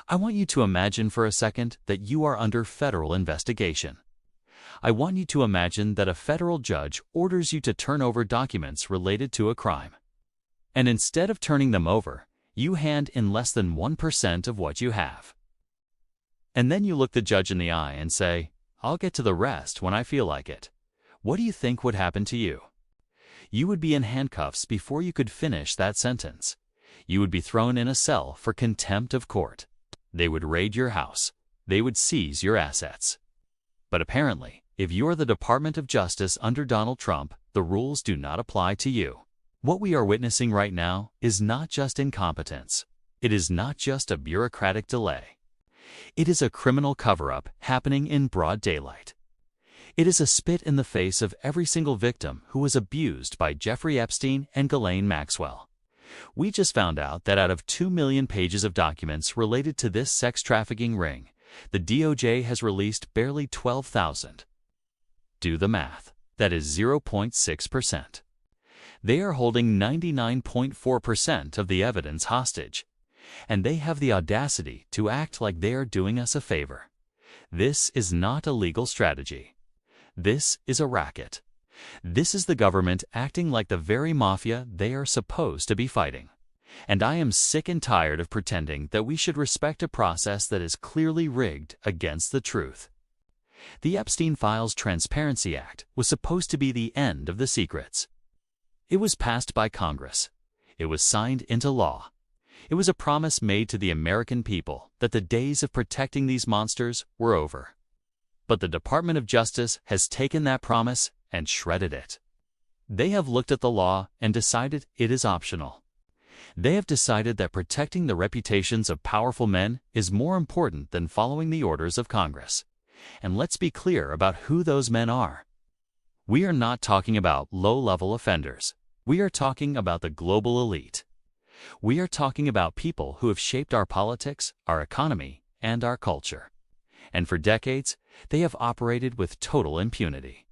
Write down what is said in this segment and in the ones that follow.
I want you to imagine for a second that you are under federal investigation. I want you to imagine that a federal judge orders you to turn over documents related to a crime. And instead of turning them over, you hand in less than 1% of what you have. And then you look the judge in the eye and say, "I'll get to the rest when I feel like it." What do you think would happen to you? You would be in handcuffs before you could finish that sentence. You would be thrown in a cell for contempt of court. They would raid your house. They would seize your assets. But apparently, if you're the Department of Justice under Donald Trump, the rules do not apply to you. What we are witnessing right now is not just incompetence. It is not just a bureaucratic delay. It is a criminal cover-up happening in broad daylight. It is a spit in the face of every single victim who was abused by Jeffrey Epstein and Ghislaine Maxwell. We just found out that out of 2 million pages of documents related to this sex trafficking ring, the DOJ has released barely 12,000. Do the math. That is 0.6%. They are holding 99.4% of the evidence hostage, and they have the audacity to act like they are doing us a favor. This is not a legal strategy. This is a racket. This is the government acting like the very mafia they are supposed to be fighting. And I am sick and tired of pretending that we should respect a process that is clearly rigged against the truth. The Epstein Files Transparency Act was supposed to be the end of the secrets. It was passed by Congress. It was signed into law. It was a promise made to the American people that the days of protecting these monsters were over. But the Department of Justice has taken that promise and shredded it. They have looked at the law and decided it is optional. They have decided that protecting the reputations of powerful men is more important than following the orders of Congress. And let's be clear about who those men are. We are not talking about low-level offenders. We are talking about the global elite. We are talking about people who have shaped our politics, our economy, and our culture. And for decades, they have operated with total impunity.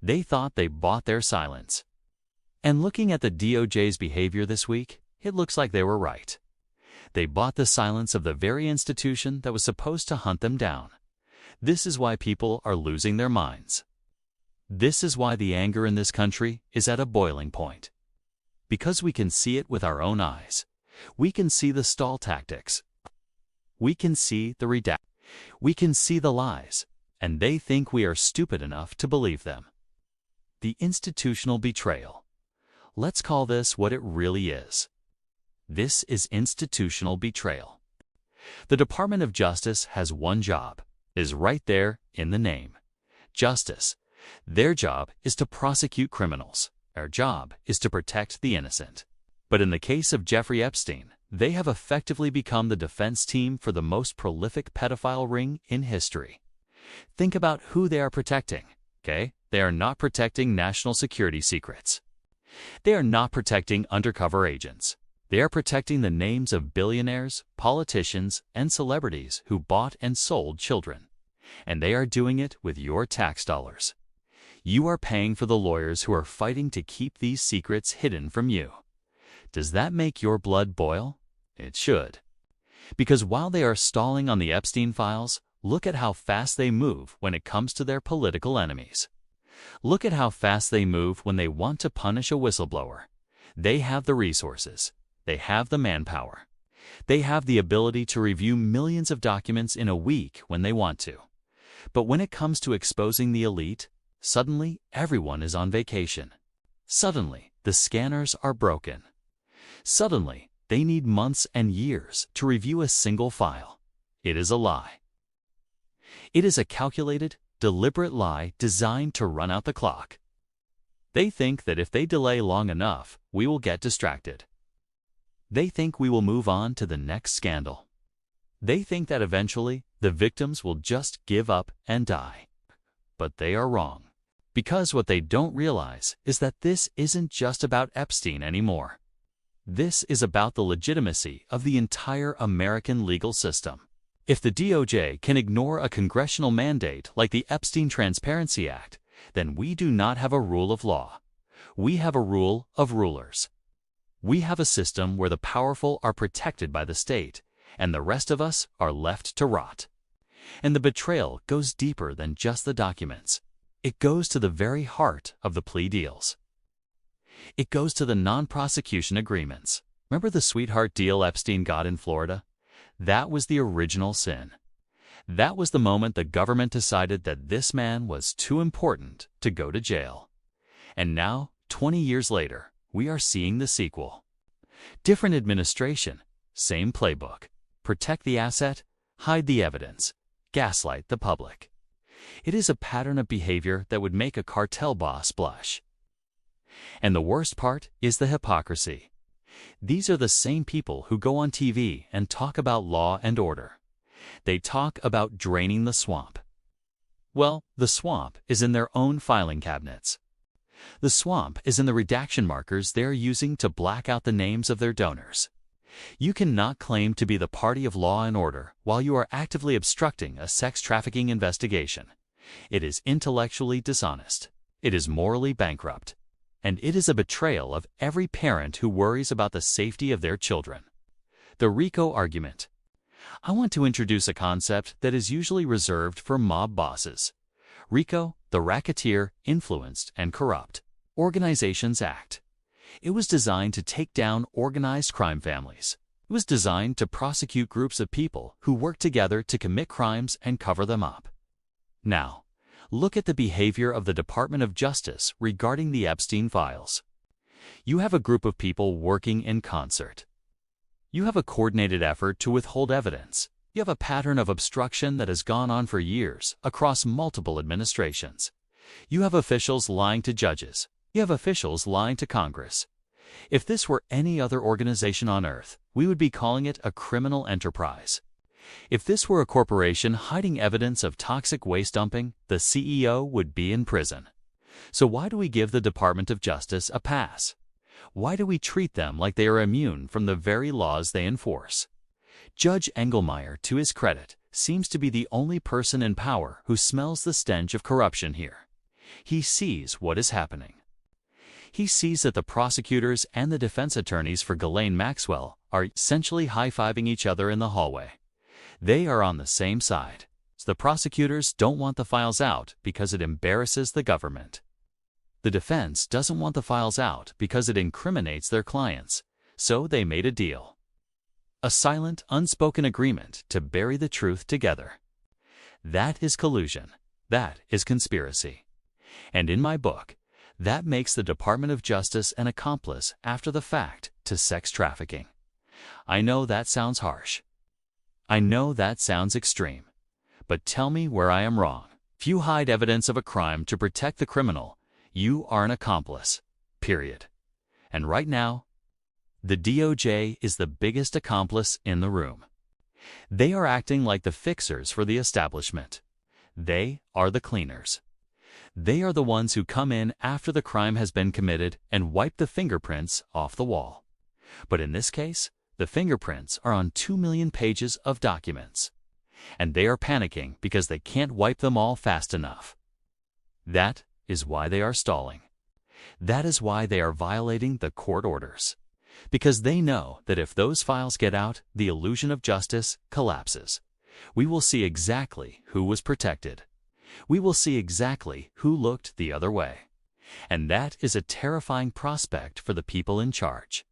They thought they bought their silence. And looking at the DOJ's behavior this week, it looks like they were right. They bought the silence of the very institution that was supposed to hunt them down. This is why people are losing their minds. This is why the anger in this country is at a boiling point. Because we can see it with our own eyes. We can see the stall tactics. We can see the We can see the lies, and they think we are stupid enough to believe them. The institutional betrayal. Let's call this what it really is. This is institutional betrayal. The Department of Justice has one job. It is right there in the name. Justice. Their job is to prosecute criminals. Our job is to protect the innocent. But in the case of Jeffrey Epstein, they have effectively become the defense team for the most prolific pedophile ring in history. Think about who they are protecting, okay? They are not protecting national security secrets. They are not protecting undercover agents. They are protecting the names of billionaires, politicians, and celebrities who bought and sold children. And they are doing it with your tax dollars. You are paying for the lawyers who are fighting to keep these secrets hidden from you. Does that make your blood boil? It should. Because while they are stalling on the Epstein files, look at how fast they move when it comes to their political enemies. Look at how fast they move when they want to punish a whistleblower. They have the resources. They have the manpower. They have the ability to review millions of documents in a week when they want to. But when it comes to exposing the elite, suddenly everyone is on vacation. Suddenly, the scanners are broken. Suddenly, they need months and years to review a single file. It is a lie. It is a calculated, deliberate lie designed to run out the clock. They think that if they delay long enough, we will get distracted. They think we will move on to the next scandal. They think that eventually, the victims will just give up and die. But they are wrong. Because what they don't realize is that this isn't just about Epstein anymore. This is about the legitimacy of the entire American legal system. If the DOJ can ignore a congressional mandate like the Epstein Transparency Act, then we do not have a rule of law. We have a rule of rulers. We have a system where the powerful are protected by the state, and the rest of us are left to rot. And the betrayal goes deeper than just the documents. It goes to the very heart of the plea deals. It goes to the non-prosecution agreements. Remember the sweetheart deal Epstein got in Florida? That was the original sin. That was the moment the government decided that this man was too important to go to jail. And now, 20 years later, we are seeing the sequel. Different administration, same playbook. Protect the asset, hide the evidence, gaslight the public. It is a pattern of behavior that would make a cartel boss blush. And the worst part is the hypocrisy. These are the same people who go on TV and talk about law and order. They talk about draining the swamp. Well, the swamp is in their own filing cabinets. The swamp is in the redaction markers they're using to black out the names of their donors. You cannot claim to be the party of law and order while you are actively obstructing a sex trafficking investigation. It is intellectually dishonest. It is morally bankrupt. And it is a betrayal of every parent who worries about the safety of their children. The RICO argument. I want to introduce a concept that is usually reserved for mob bosses. RICO, the Racketeer, Influenced, and Corrupt Organizations Act. It was designed to take down organized crime families. It was designed to prosecute groups of people who work together to commit crimes and cover them up. Now, look at the behavior of the Department of Justice regarding the Epstein files. You have a group of people working in concert. You have a coordinated effort to withhold evidence. You have a pattern of obstruction that has gone on for years across multiple administrations. You have officials lying to judges. You have officials lying to Congress. If this were any other organization on earth, we would be calling it a criminal enterprise. If this were a corporation hiding evidence of toxic waste dumping, the CEO would be in prison. So why do we give the Department of Justice a pass? Why do we treat them like they are immune from the very laws they enforce? Judge Engelmayer, to his credit, seems to be the only person in power who smells the stench of corruption here. He sees what is happening. He sees that the prosecutors and the defense attorneys for Ghislaine Maxwell are essentially high-fiving each other in the hallway. They are on the same side. The prosecutors don't want the files out because it embarrasses the government. The defense doesn't want the files out because it incriminates their clients, so they made a deal. A silent, unspoken agreement to bury the truth together. That is collusion. That is conspiracy. And in my book, that makes the Department of Justice an accomplice after the fact to sex trafficking. I know that sounds harsh. I know that sounds extreme. But tell me where I am wrong. If you hide evidence of a crime to protect the criminal, you are an accomplice. Period. And right now, the DOJ is the biggest accomplice in the room. They are acting like the fixers for the establishment. They are the cleaners. They are the ones who come in after the crime has been committed and wipe the fingerprints off the wall. But in this case, the fingerprints are on 2 million pages of documents. And they are panicking because they can't wipe them all fast enough. That is why they are stalling. That is why they are violating the court orders. Because they know that if those files get out, the illusion of justice collapses. We will see exactly who was protected. We will see exactly who looked the other way. And that is a terrifying prospect for the people in charge.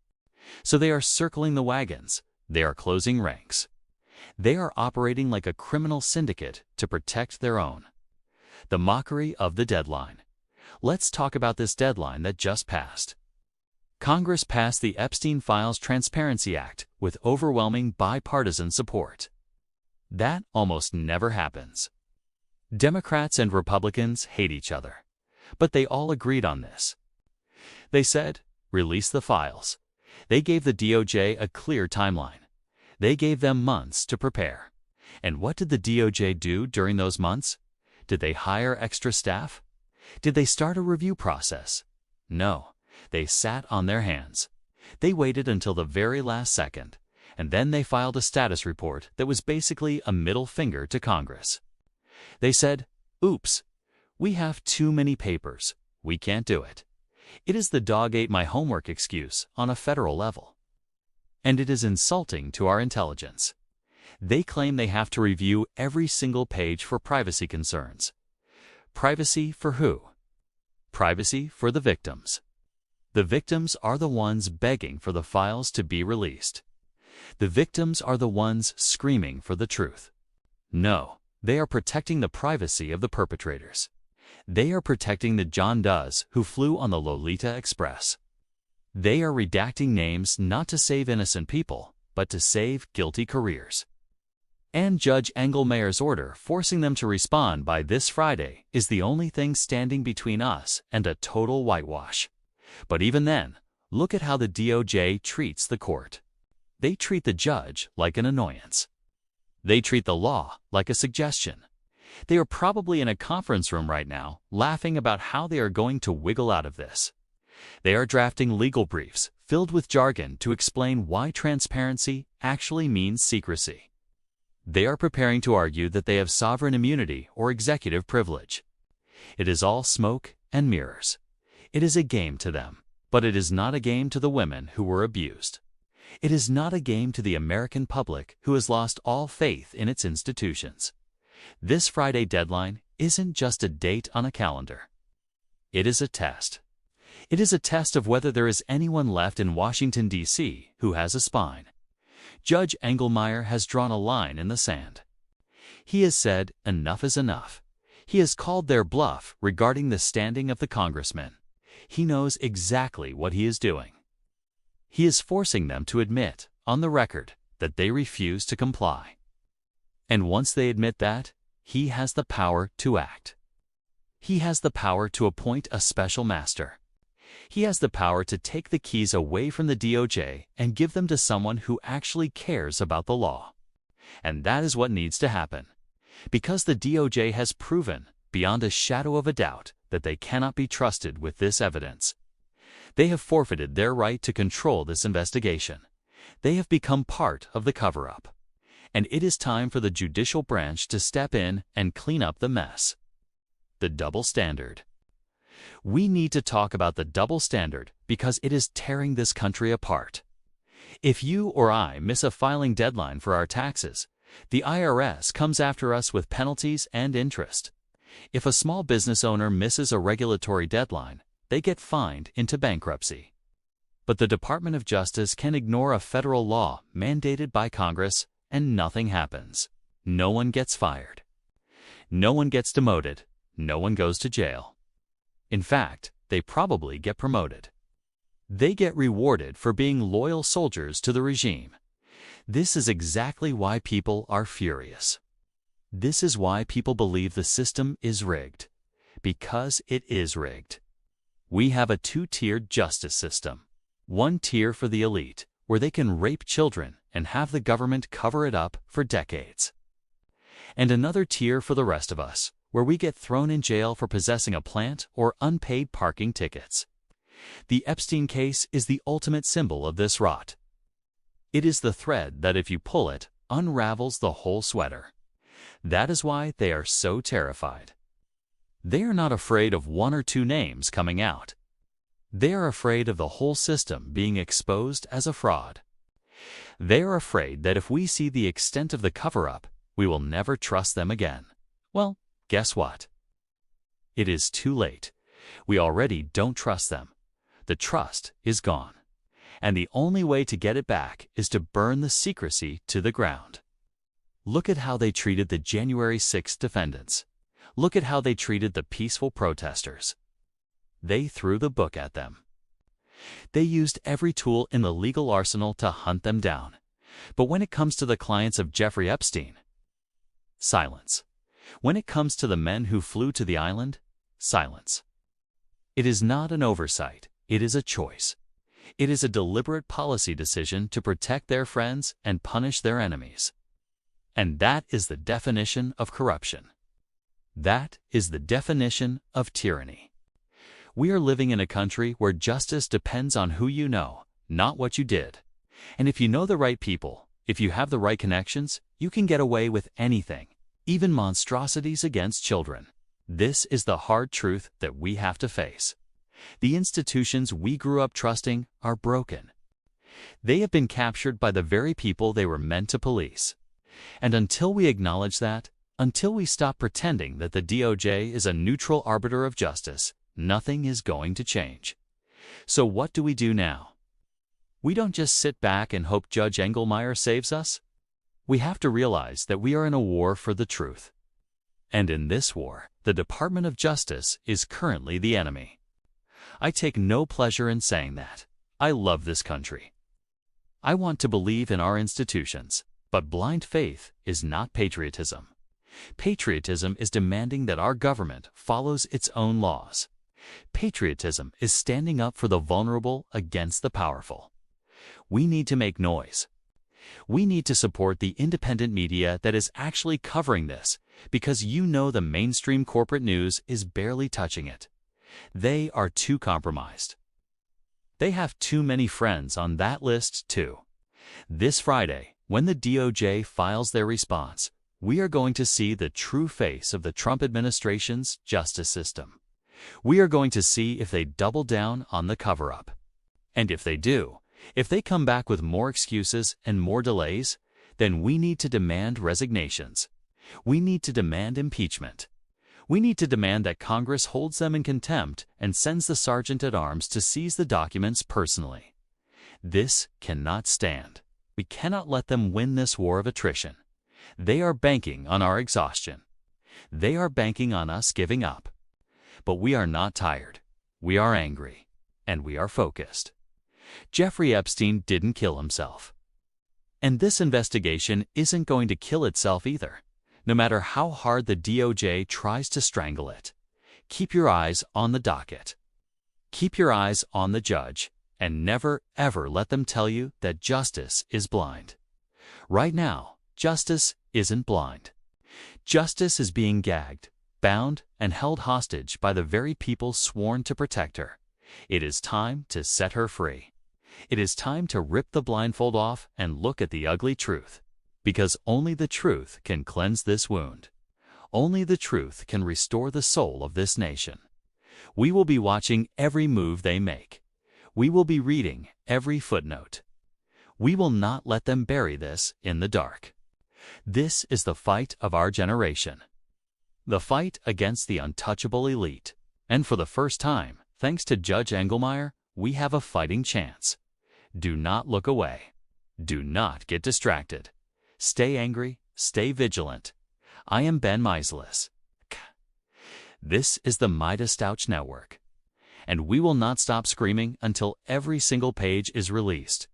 So they are circling the wagons. They are closing ranks. They are operating like a criminal syndicate to protect their own. The mockery of the deadline. Let's talk about this deadline that just passed. Congress passed the Epstein Files Transparency Act with overwhelming bipartisan support. That almost never happens. Democrats and Republicans hate each other, but they all agreed on this. They said, release the files. They gave the DOJ a clear timeline. They gave them months to prepare. And what did the DOJ do during those months? Did they hire extra staff? Did they start a review process? No, they sat on their hands. They waited until the very last second, and then they filed a status report that was basically a middle finger to Congress. They said, oops, we have too many papers. We can't do it. It is the dog ate my homework excuse on a federal level. And it is insulting to our intelligence. They claim they have to review every single page for privacy concerns. Privacy for who? Privacy for the victims. The victims are the ones begging for the files to be released. The victims are the ones screaming for the truth. No, they are protecting the privacy of the perpetrators. They are protecting the John Does who flew on the Lolita Express. They are redacting names not to save innocent people, but to save guilty careers. And Judge Engelmayer's order forcing them to respond by this Friday is the only thing standing between us and a total whitewash. But even then, look at how the DOJ treats the court. They treat the judge like an annoyance. They treat the law like a suggestion. They are probably in a conference room right now, laughing about how they are going to wiggle out of this. They are drafting legal briefs filled with jargon to explain why transparency actually means secrecy. They are preparing to argue that they have sovereign immunity or executive privilege. It is all smoke and mirrors. It is a game to them, but it is not a game to the women who were abused. It is not a game to the American public who has lost all faith in its institutions. This Friday deadline isn't just a date on a calendar. It is a test. It is a test of whether there is anyone left in Washington, D.C. who has a spine. Judge Engelmayer has drawn a line in the sand. He has said enough is enough. He has called their bluff regarding the standing of the congressmen. He knows exactly what he is doing. He is forcing them to admit, on the record, that they refuse to comply. And once they admit that, he has the power to act. He has the power to appoint a special master. He has the power to take the keys away from the DOJ and give them to someone who actually cares about the law. And that is what needs to happen. Because the DOJ has proven, beyond a shadow of a doubt, that they cannot be trusted with this evidence. They have forfeited their right to control this investigation. They have become part of the cover-up. And it is time for the judicial branch to step in and clean up the mess. The double standard. We need to talk about the double standard because it is tearing this country apart. If you or I miss a filing deadline for our taxes, the IRS comes after us with penalties and interest. If a small business owner misses a regulatory deadline, they get fined into bankruptcy. But the Department of Justice can ignore a federal law mandated by Congress and nothing happens. No one gets fired. No one gets demoted. No one goes to jail. In fact, they probably get promoted. They get rewarded for being loyal soldiers to the regime. This is exactly why people are furious. This is why people believe the system is rigged. Because it is rigged. We have a two-tiered justice system. One tier for the elite, where they can rape children and have the government cover it up for decades. And another tier for the rest of us, where we get thrown in jail for possessing a plant or unpaid parking tickets. The Epstein case is the ultimate symbol of this rot. It is the thread that, if you pull it, unravels the whole sweater. That is why they are so terrified. They are not afraid of one or two names coming out. They are afraid of the whole system being exposed as a fraud. They are afraid that if we see the extent of the cover-up, we will never trust them again. Well, guess what? It is too late. We already don't trust them. The trust is gone. And the only way to get it back is to burn the secrecy to the ground. Look at how they treated the January 6th defendants. Look at how they treated the peaceful protesters. They threw the book at them. They used every tool in the legal arsenal to hunt them down. But when it comes to the clients of Jeffrey Epstein, silence. When it comes to the men who flew to the island, silence. It is not an oversight, it is a choice. It is a deliberate policy decision to protect their friends and punish their enemies. And that is the definition of corruption. That is the definition of tyranny. We are living in a country where justice depends on who you know, not what you did. And if you know the right people, if you have the right connections, you can get away with anything, even monstrosities against children. This is the hard truth that we have to face. The institutions we grew up trusting are broken. They have been captured by the very people they were meant to police. And until we acknowledge that, until we stop pretending that the DOJ is a neutral arbiter of justice, nothing is going to change. So what do we do now? We don't just sit back and hope Judge Engelmayer saves us. We have to realize that we are in a war for the truth. And in this war, the Department of Justice is currently the enemy. I take no pleasure in saying that. I love this country. I want to believe in our institutions, but blind faith is not patriotism. Patriotism is demanding that our government follows its own laws. Patriotism is standing up for the vulnerable against the powerful. We need to make noise. We need to support the independent media that is actually covering this, because you know the mainstream corporate news is barely touching it. They are too compromised. They have too many friends on that list, too. This Friday, when the DOJ files their response, we are going to see the true face of the Trump administration's justice system. We are going to see if they double down on the cover-up. And if they do, if they come back with more excuses and more delays, then we need to demand resignations. We need to demand impeachment. We need to demand that Congress holds them in contempt and sends the sergeant-at-arms to seize the documents personally. This cannot stand. We cannot let them win this war of attrition. They are banking on our exhaustion. They are banking on us giving up. But we are not tired. We are angry. And we are focused. Jeffrey Epstein didn't kill himself. And this investigation isn't going to kill itself either, no matter how hard the DOJ tries to strangle it. Keep your eyes on the docket. Keep your eyes on the judge, and never, ever let them tell you that justice is blind. Right now, justice isn't blind. Justice is being gagged, bound, and held hostage by the very people sworn to protect her. It is time to set her free. It is time to rip the blindfold off and look at the ugly truth, because only the truth can cleanse this wound. Only the truth can restore the soul of this nation. We will be watching every move they make. We will be reading every footnote. We will not let them bury this in the dark. This is the fight of our generation. The fight against the untouchable elite. And for the first time, thanks to Judge Engelmayer, we have a fighting chance. Do not look away. Do not get distracted. Stay angry. Stay vigilant. I am Ben Meiselas. This is the Midas Touch Network. And we will not stop screaming until every single page is released.